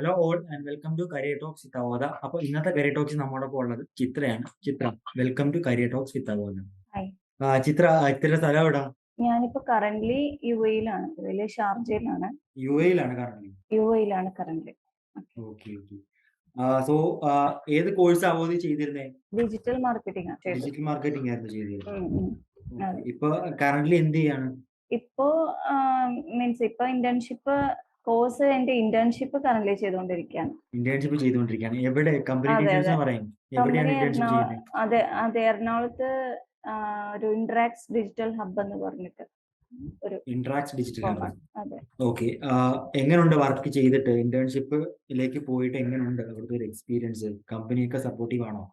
Hello all and welcome to career talks with Avodha. അപ്പൊ ഇന്നത്തെ career talks നമ്മോടൊപ്പം ഉള്ളത് ചിത്രയാണ്. Chitra, welcome to career talks with Avodha. Hi. Chitra, ഇത്ര സ്ഥലം എവിടാ? ഞാനിപ്പോ കറന്റ്ലി യുഎയിലാണ്. യുഎയിലെ ഷാർജയിലാണ്. യു എയിലാണ് കറന്റ്. യുഎയിലാണ് കറന്റ്ലി. Okay okay. സോ ഏത് കോഴ്സ് അവോധ ചെയ്തിരുന്നേ? ഡിജിറ്റൽ മാർക്കറ്റിംഗ് ആണ് ചെയ്തത്. ഡിജിറ്റൽ മാർക്കറ്റിംഗ് ആയിരുന്നു ചെയ്തിരുന്നത്. ഉം, ഉം. അതെ. ഇപ്പൊ കറന്റ്ലി എന്ത് ചെയ്യാണ്? ഇപ്പോ മീൻസ് ഇപ്പൊ ഇന്റേൺഷിപ്പ് കോഴ്സ് എന്റെ ഇന്റേൺഷിപ്പ് കറന്റ്ലി ചെയ്തുകൊണ്ടിരിക്കുകയാണ്. ഇന്റേൺഷിപ്പ് ചെയ്തുകൊണ്ടിരിക്കുകയാണ്. എവിടെ? കമ്പനി അതെ ഡീറ്റെയിൽസ് അതെ പറയാം. എവിടെയാണ് കമ്പനി ഇന്റേൺഷിപ്പ് ചെയ്യുന്നത്? അതെ അതെ എറണാകുളത്ത് ഒരു ഇന്ററാക്സ് ഡിജിറ്റൽ ഹബ് എന്ന് പറഞ്ഞിട്ട് ഒരു ഇന്ററാക്ട് ഡിജിറ്റൽ ഹബ്. ഫോമാണ്. അതെ. ഓക്കെ. എങ്ങനെയുണ്ട് വർക്ക് ചെയ്തിട്ട്? ഇന്റേൺഷിപ്പിലേക്ക് പോയിട്ട് എങ്ങനെയുണ്ട് അവിടുത്തെ ഒരു എക്സ്പീരിയൻസ്? കമ്പനിയൊക്കെ സപ്പോർട്ടീവ് ആണോ?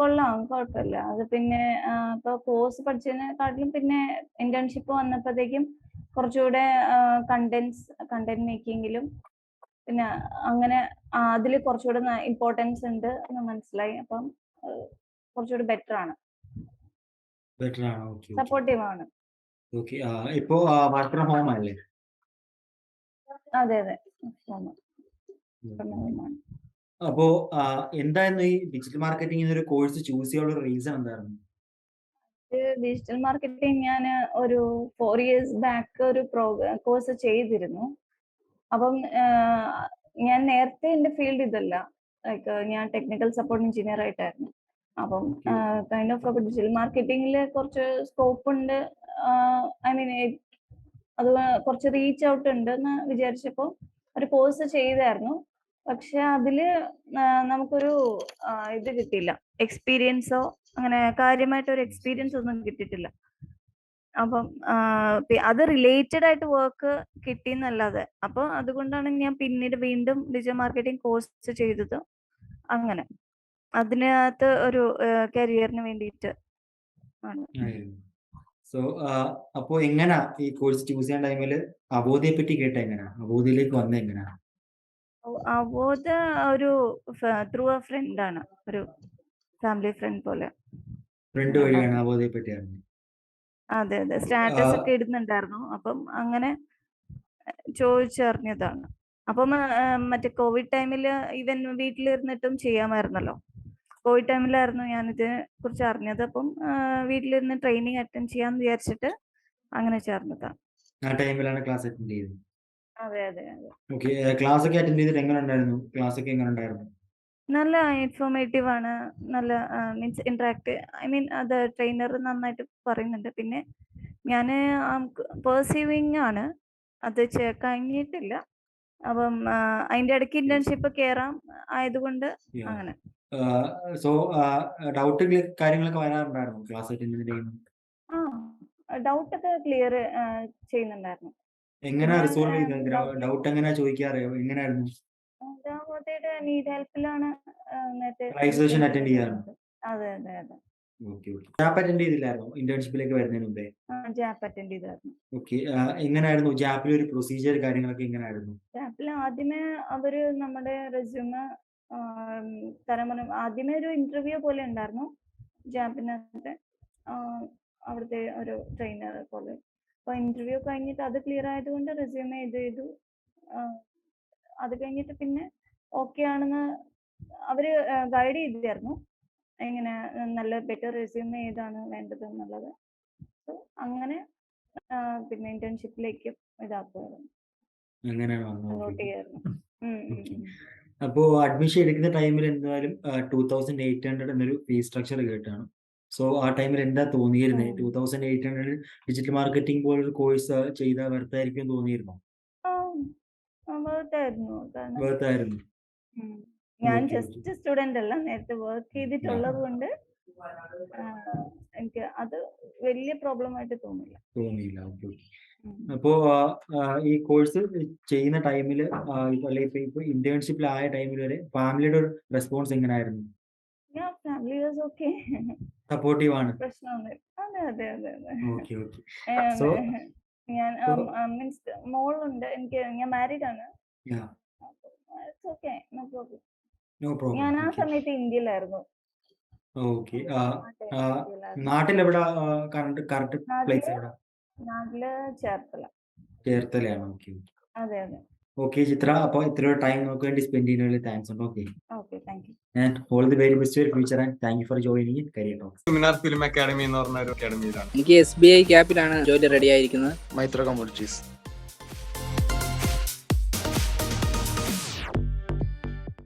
കൊള്ളാം. കുഴപ്പമില്ല. അത് പിന്നെ ഇപ്പൊ കോഴ്സ് പഠിച്ചതിനെക്കാട്ടിലും പിന്നെ ഇന്റേൺഷിപ്പ് വന്നപ്പോഴത്തേക്കും കുറച്ചുകൂടെ കണ്ടന്റ് മേക്കിങ്ങിലും പിന്നെ അങ്ങനെ അതിൽ കുറച്ചുകൂടെ ഇമ്പോർട്ടൻസ് ഉണ്ട് എന്ന് മനസ്സിലായി. അപ്പം കുറച്ചുകൂടി ബെറ്റർ ആണ്, ബെറ്റർ ആണ്. ഓക്കെ ഓക്കെ സപ്പോർട്ടീവ് ആണ്. ഓക്കെ. ഇപ്പോ വർക്ക് ഫ്രം ഹോം അല്ലേ? അതെ അതെ അപ്പോ എന്തായിരുന്നു ഈ ഡിജിറ്റൽ മാർക്കറ്റിംഗ് എന്നൊരു കോഴ്സ് ചൂസ് ചെയ്യാനുള്ള റീസൺ എന്തായിരുന്നു? ഡിജിറ്റൽ മാർക്കറ്റിംഗ് ഞാൻ ഒരു 4 years ബാക്ക് ഒരു കോഴ്സ് ചെയ്തിരുന്നു. അപ്പം ഞാൻ നേരത്തെ എന്റെ ഫീൽഡ് ഇതല്ല. ലൈക്ക് ഞാൻ ടെക്നിക്കൽ സപ്പോർട്ട് എഞ്ചിനീയർ ആയിട്ടായിരുന്നു. അപ്പം കൈൻഡ് ഓഫ് ഡിജിറ്റൽ മാർക്കറ്റിംഗിൽ കുറച്ച് സ്കോപ്പ് ഉണ്ട്. ഐ മീൻ അത് കുറച്ച് റീച്ച് ഔട്ട് ഉണ്ട് എന്ന് വിചാരിച്ചപ്പോൾ ഒരു കോഴ്സ് ചെയ്തായിരുന്നു. പക്ഷെ അതില് നമുക്കൊരു ഇത് കിട്ടിയില്ല, എക്സ്പീരിയൻസോ അങ്ങനെ കാര്യമായിട്ട് ഒരു എക്സ്പീരിയൻസ് ഒന്നും കിട്ടിയിട്ടില്ല. അപ്പം അത് റിലേറ്റഡ് ആയിട്ട് വർക്ക് കിട്ടിയെന്നല്ലാതെ. അപ്പൊ അതുകൊണ്ടാണ് ഞാൻ പിന്നീട് വീണ്ടും ഡിജിറ്റൽ മാർക്കറ്റിംഗ് കോഴ്സ് ചെയ്തത്. അങ്ങനെ അതിനകത്ത് ഒരു കരിയറിന് വേണ്ടിയിട്ട് ആണ്. സോ അപ്പോ എങ്ങനാ ഈ കോഴ്സ് ചൂസ് ചെയ്യാൻ ടൈമിൽ അവോധയെ പറ്റി കേട്ട എങ്ങനാ? അവോധയിലേക്ക് വന്ന എങ്ങനാ? അവോധ ഒരു ത്രൂ എ ഫ്രണ്ട് ആണ്, ഒരു ഫാമിലി ഫ്രണ്ട് പോലെ. ഫ്രണ്ട് വഴിയാണ് അവോധയെ പറ്റി അറിഞ്ഞത്. അതെ അതെ സ്റ്റാറ്റസ് ഒക്കെ ഇടുന്നുണ്ടായിരുന്നു. അപ്പം അങ്ങനെ ചോദിച്ചറിഞ്ഞതാണ്. അപ്പം മറ്റേ കോവിഡ് ടൈമിൽ ഇവൻ വീട്ടിലിരുന്നിട്ടും ചെയ്യാമായിരുന്നല്ലോ. കോവിഡ് ടൈമിലായിരുന്നു ഞാനിതിനെ കുറിച്ച് അറിഞ്ഞത്. അപ്പം വീട്ടിലിരുന്ന് ട്രെയിനിങ് അറ്റൻഡ് ചെയ്യാന്ന് വിചാരിച്ചിട്ട് അങ്ങനെ ചേർന്നതാണ്. ആ ടൈമിലാണ് ക്ലാസ് അറ്റൻഡ് ചെയ്തത്. അതെ അതെ അതെ. ഓക്കെ. ക്ലാസ് ഒക്കെ അറ്റൻഡ് ചെയ്തിട്ട് എങ്ങനെ ഉണ്ടായിരുന്നു? ക്ലാസ് ഒക്കെ എങ്ങനെ ഉണ്ടായിരുന്നു? നല്ല ഇൻഫോർമേറ്റീവ് ആണ്. നല്ല മീൻസ് ഇന്ററാക്ട്, ഐ മീൻ അത് ട്രെയിനർ നന്നായിട്ട് പറയുന്നുണ്ട്. പിന്നെ ഞാൻ പെർസീവിങ് ആണ്, അത് കഴിഞ്ഞിട്ടില്ല. അപ്പം അതിന്റെ ഇടയ്ക്ക് ഇന്റേൺഷിപ്പ് കയറാം ആയതുകൊണ്ട് അങ്ങനെ. സോ ഡൗട്ട് കാര്യങ്ങളൊക്കെ വരാറുണ്ടായിരുന്നു ക്ലാസ് അറ്റൻഡ് ചെയ്ത് കഴിയുമ്പോൾ? ഡൗട്ട് ഒക്കെ ക്ലിയർ ചെയ്യുന്നുണ്ടായിരുന്നു. എങ്ങനെയാ റിസോൾവ് ചെയ്തത്? ഡൗട്ട് എങ്ങനെയാ ചോദിക്കാറ്? എങ്ങനെയായിരുന്നു? നീഡ് ഹെൽപ്പിലാണ് നേരത്തെ ലൈവ് സെഷൻ അറ്റൻഡ് ചെയ്യാറുണ്ട്. അതെ അതെ അതെ. Okay okay. ജാപ്പ് അറ്റൻഡ് ചെയ്തില്ലായിരുന്നോ ഇന്റേൺഷിപ്പിലേക്ക് വരുന്നതിന് മുമ്പേ? ജാപ്പ് അറ്റൻഡ് ചെയ്തായിരുന്നു. ഓക്കെ. എങ്ങനെയായിരുന്നു ജാപ്പിലെ ഒരു പ്രൊസീജിയർ കാര്യങ്ങളൊക്കെ എങ്ങനെയായിരുന്നു? ജാപ്പിൽ ആദ്യമേ അവര് നമ്മുടെ റെസ്യൂമ് ആദ്യമേ ഒരു ഇന്റർവ്യൂ പോലെ ഉണ്ടായിരുന്നു ജാപ്പിനകത്ത്. അവിടുത്തെ ഒരു ട്രെയിനർ പോലെ. അപ്പൊ ഇന്റർവ്യൂ കഴിഞ്ഞിട്ട് അത് ക്ലിയർ ആയതുകൊണ്ട് റെസ്യൂമേ ഇത് ചെയ്തു. അത് കഴിഞ്ഞിട്ട് പിന്നെ ഓക്കെ ആണെന്ന് അവര് ഗൈഡ് ചെയ്തിരുന്നു, എങ്ങനെ നല്ല ബെറ്റർ റെസ്യൂമേ ഏതാണ് വേണ്ടത് എന്നുള്ളത്. അങ്ങനെ പിന്നെ ഇന്റേൺഷിപ്പിലേക്ക് ഇതാക്കുമായിരുന്നു. അപ്പോ അഡ്മിഷൻ എടുക്കുന്ന ടൈമിൽ എന്തായാലും 2800 എന്നൊരു ഫീസ് സ്ട്രക്ചർ കേട്ടാണ്. സോ ആ ടൈമിൽ എന്താ തോന്നിയിരുന്നത്? 2800 ഡിജിറ്റൽ മാർക്കറ്റിംഗ് പോലൊരു കോഴ്സ് ചെയ്താൽ വർത്തായിരിക്കും തോന്നിയിരുന്നോ? വർത്തായിരുന്നു. ഞാൻ ജസ്റ്റ് സ്റ്റുഡന്റ് അല്ല, നേരത്തെ വർക്ക് ചെയ്തിട്ടുള്ളത് കൊണ്ട് എനിക്ക് അത് വലിയ പ്രോബ്ലം ആയിട്ട് തോന്നിയില്ല. ഓക്കെ. അപ്പോ ഈ കോഴ്സ് ചെയ്യുന്ന ടൈമില് ഇപ്പൊ ഇന്റേൺഷിപ്പിലായ ടൈമിൽ വരെ ഫാമിലിയുടെ ഒരു റെസ്പോൺസ് എങ്ങനെയായിരുന്നു? ഫാമിലി വാസ് ഓക്കെ, സപ്പോർട്ടീവ് ആണ്. പ്രശ്നമൊന്നുമില്ല. അതെ അതെ അതെ അതെ. Okay okay. സോ ഞാൻ മീൻസ് മോളുണ്ട് എനിക്ക്, ഞാൻ മാരീഡ് ആണ്. Okay, no problem. ഞാൻ ആ സമയത്ത് ഇന്ത്യയിലായിരുന്നു. ഓക്കെ. നാട്ടിലെവിടാ? കറക്റ്റ് പ്ലേസ് എവിടാ? നാട്ടില് ചേർത്തല. ചേർത്തലയാണ്. ഓക്കെ. അതെ അതെ. ഓക്കെ ചിത്ര, അപ്പോൾ ഇത്രയോ ടൈം നമുക്ക് വേണ്ടി സ്പെൻഡ് ചെയ്യുന്നതിൽ താങ്ക്സ് ഉണ്ട്. Okay, okay, thank you. And all the very best for future and thank you for joining in career talks. Seminar film academy എന്ന് പറഞ്ഞ ഒരു അക്കാഡമിയിലാണ്. എനിക്ക് SBI ക്യാപ്പിലാണ് ജോലി റെഡി ആയിരിക്കുന്നത്. മൈത്ര കമ്മോഡിറ്റീസ്.